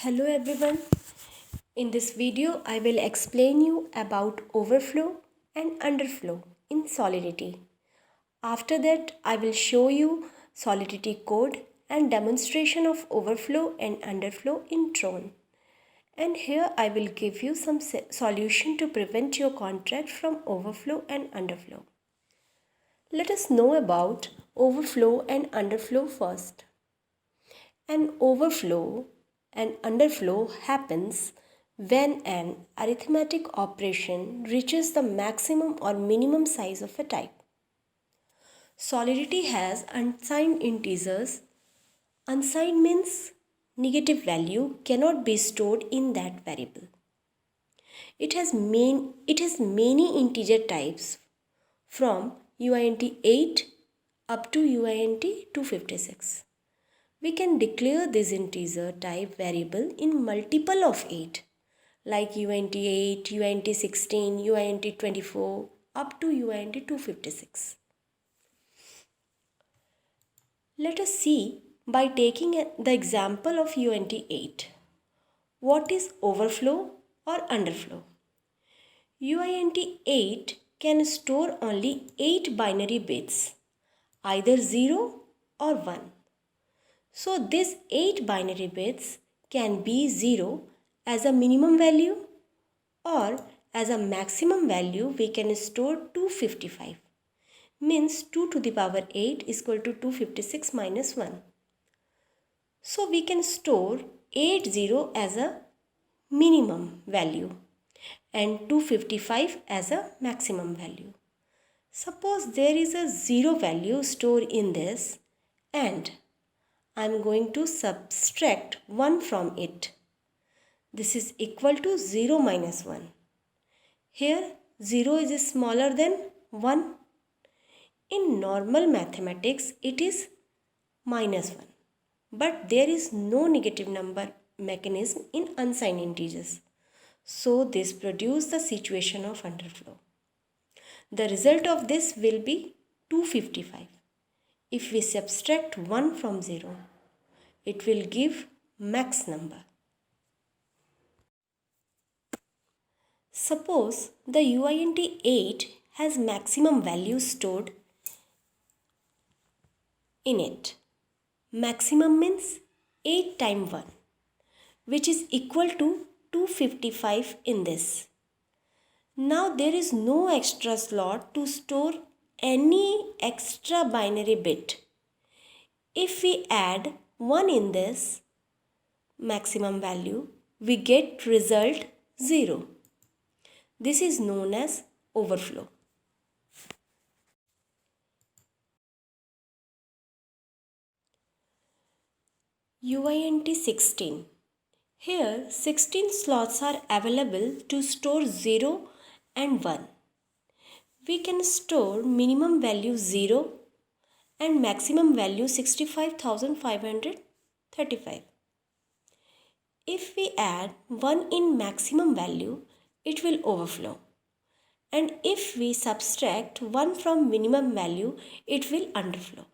Hello everyone. In this video I will explain you about overflow and underflow in Solidity. After that I will show you Solidity code and demonstration of overflow and underflow in Tron. And here I will give you some solution to prevent your contract from overflow and underflow. Let us know about overflow and underflow first. An overflow and underflow happens when an arithmetic operation reaches the maximum or minimum size of a type. Solidity has unsigned integers. Unsigned means negative value cannot be stored in that variable. It has many integer types from UINT 8 up to UINT 256. We can declare this integer type variable in multiple of 8 like UINT 8, UINT 16, UINT 24 up to UINT 256. Let us see by taking the example of UINT 8. What is overflow or underflow? UINT 8 can store only 8 binary bits, either 0 or 1. So these 8 binary bits can be 0 as a minimum value, or as a maximum value we can store 255. Means 2 to the power 8 is equal to 256 minus 1. So we can store 80 as a minimum value and 255 as a maximum value. Suppose there is a 0 value stored in this and I am going to subtract 1 from it. This is equal to 0 minus 1. Here 0 is smaller than 1. In normal mathematics it is minus 1. But there is no negative number mechanism in unsigned integers. So this produces the situation of underflow. The result of this will be 255. If we subtract 1 from 0, it will give max number. Suppose the UINT 8 has maximum value stored in it. Maximum means 8 times 1, which is equal to 255 in this. Now there is no extra slot to store any extra binary bit. If we add 1 in this maximum value, we get result 0. This is known as overflow. UINT 16. Here 16 slots are available to store 0 and 1. We can store minimum value 0 and maximum value 65,535. If we add 1 in maximum value, it will overflow. And if we subtract 1 from minimum value, it will underflow.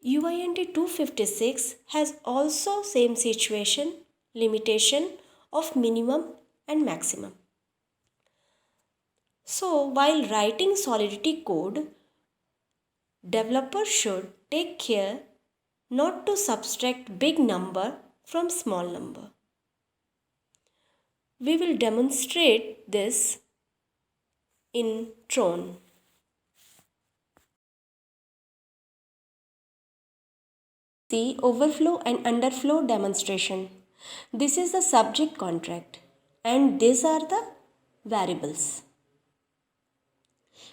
UINT 256 has also same situation, limitation of minimum and maximum. So while writing Solidity code, developer should take care not to subtract big number from small number. We will demonstrate this in Tron. See overflow and underflow demonstration. This is the subject contract and these are the variables.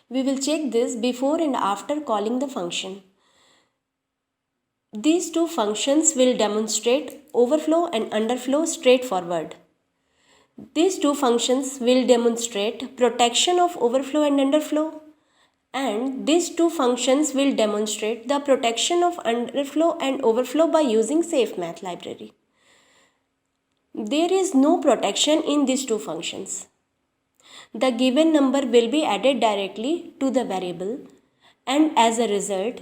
We will check this before and after calling the function. These two functions will demonstrate overflow and underflow straightforward. These two functions will demonstrate protection of overflow and underflow, and these two functions will demonstrate the protection of underflow and overflow by using SafeMath library. There is no protection in these two functions. The given number will be added directly to the variable, and as a result,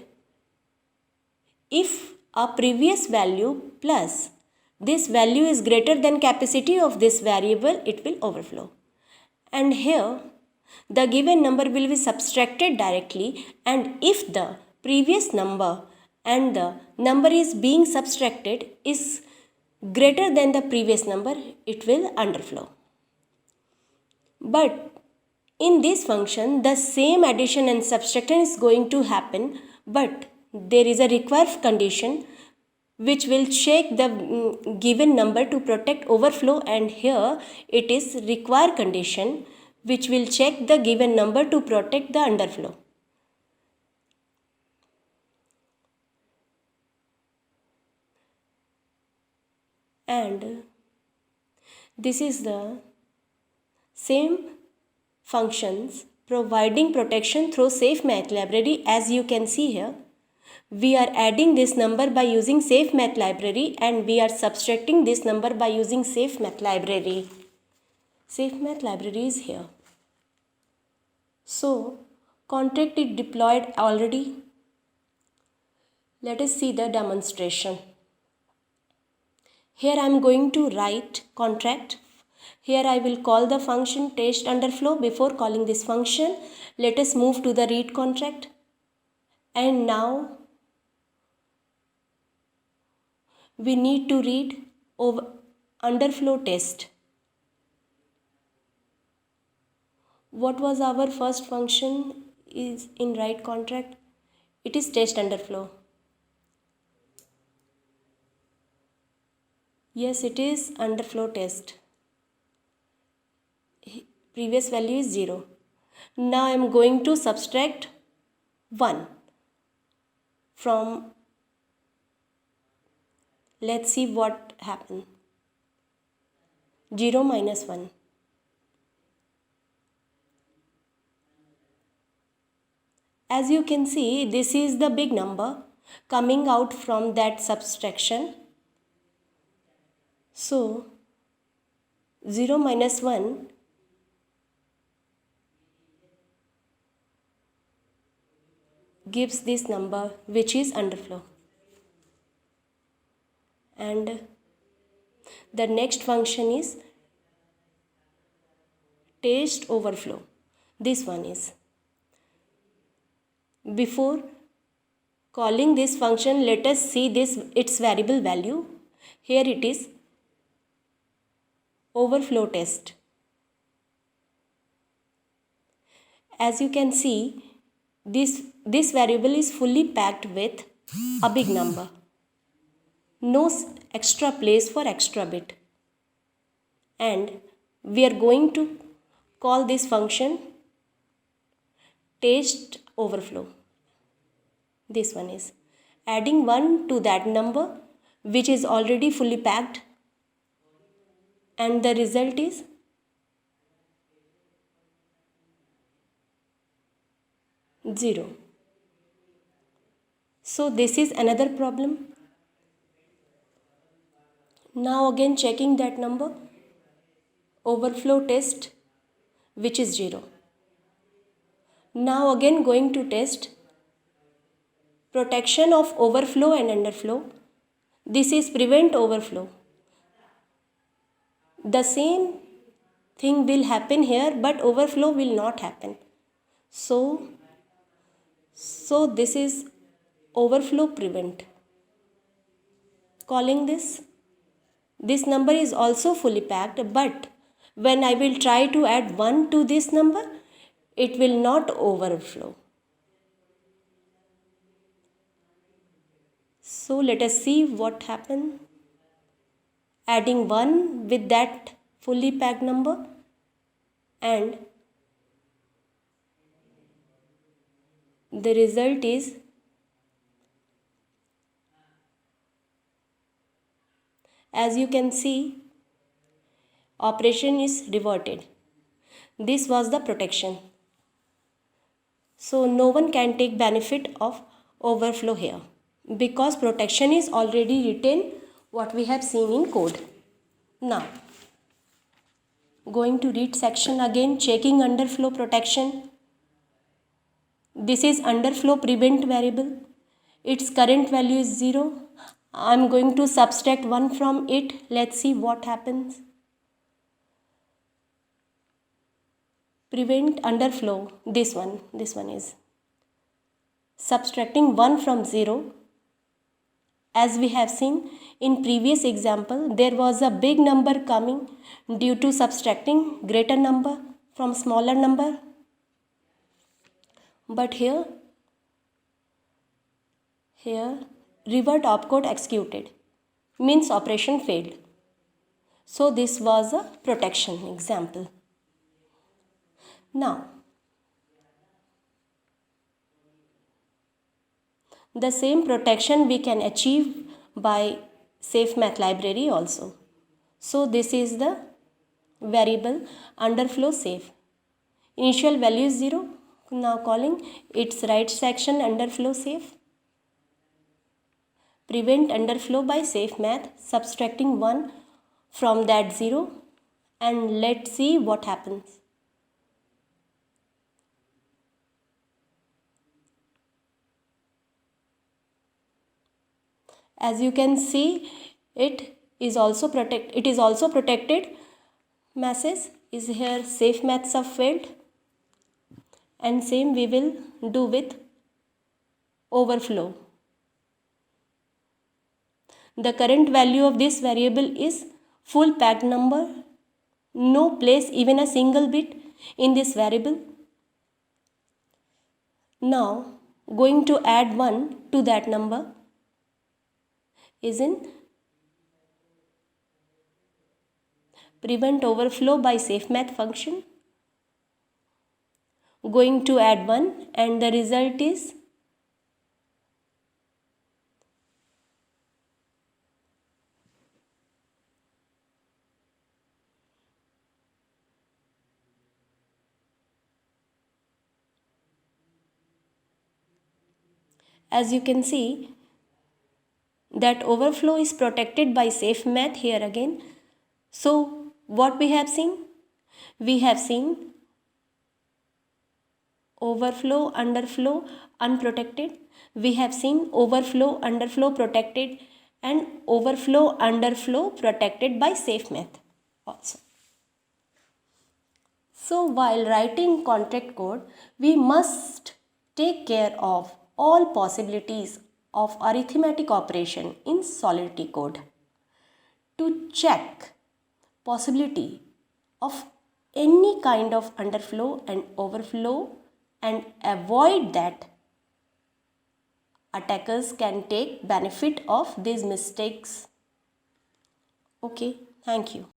if a previous value plus this value is greater than capacity of this variable, it will overflow. And here the given number will be subtracted directly, and if the previous number and the number is being subtracted is greater than the previous number, it will underflow. But in this function, the same addition and subtraction is going to happen, but there is a required condition which will check the given number to protect overflow, and here it is required condition which will check the given number to protect the underflow. And this is the same functions providing protection through safe math library. As you can see here, we are adding this number by using safe math library, and we are subtracting this number by using safe math library. Safe math library is here. So contract is deployed already. Let us see the demonstration. Here I am going to write contract. Here I will call the function test underflow. Before calling this function, let us move to the read contract. And now we need to read over underflow test. What was our first function is in write contract? It is test underflow. Yes, it is underflow test. Previous value is 0. Now I am going to subtract 1 from, let's see what happened. 0 minus 1. As you can see, this is the big number coming out from that subtraction. So 0 minus 1 gives this number which is underflow. And the next function is test overflow. This one is. Before calling this function, let us see its variable value. Here it is overflow test. As you can see, this variable is fully packed with a big number. No extra place for extra bit. And we are going to call this function test overflow. This one is adding 1 to that number which is already fully packed, and the result is 0. So this is another problem. Now again checking that number, overflow test, which is 0. Now again going to test protection of overflow and underflow. This is prevent overflow. The same thing will happen here, but overflow will not happen. So this is overflow prevent. Calling this number is also fully packed, but when I will try to add 1 to this number, it will not overflow. So let us see what happened. Adding 1 with that fully packed number, and the result is as you can see, operation is reverted. This was the protection. So no one can take benefit of overflow here because protection is already written what we have seen in code. Now going to read section again, checking underflow protection. This is underflow prevent variable. Its current value is 0. I'm going to subtract 1 from it. Let's see what happens. Prevent underflow. This one is subtracting 1 from 0. As we have seen in previous example, there was a big number coming due to subtracting greater number from smaller number. But here revert opcode executed means operation failed. So this was a protection example. Now the same protection we can achieve by SafeMath library also. So this is the variable underflow safe. Initial value is 0. Now calling its right section underflow safe. Prevent underflow by SafeMath, subtracting 1 from that 0, and let's see what happens. As you can see, it is also protected. Message is here SafeMath sub failed, and same we will do with overflow. The current value of this variable is full packed number. No place even a single bit in this variable. Now going to add 1 to that number is in prevent overflow by SafeMath function. Going to add 1 and the result is as you can see that overflow is protected by SafeMath here again. So what we have seen? We have seen overflow, underflow, unprotected. We have seen overflow, underflow protected, and overflow, underflow protected by SafeMath also. So while writing contract code, we must take care of all possibilities of arithmetic operation in Solidity code. To check possibility of any kind of underflow and overflow and avoid that, attackers can take benefit of these mistakes. Okay, thank you.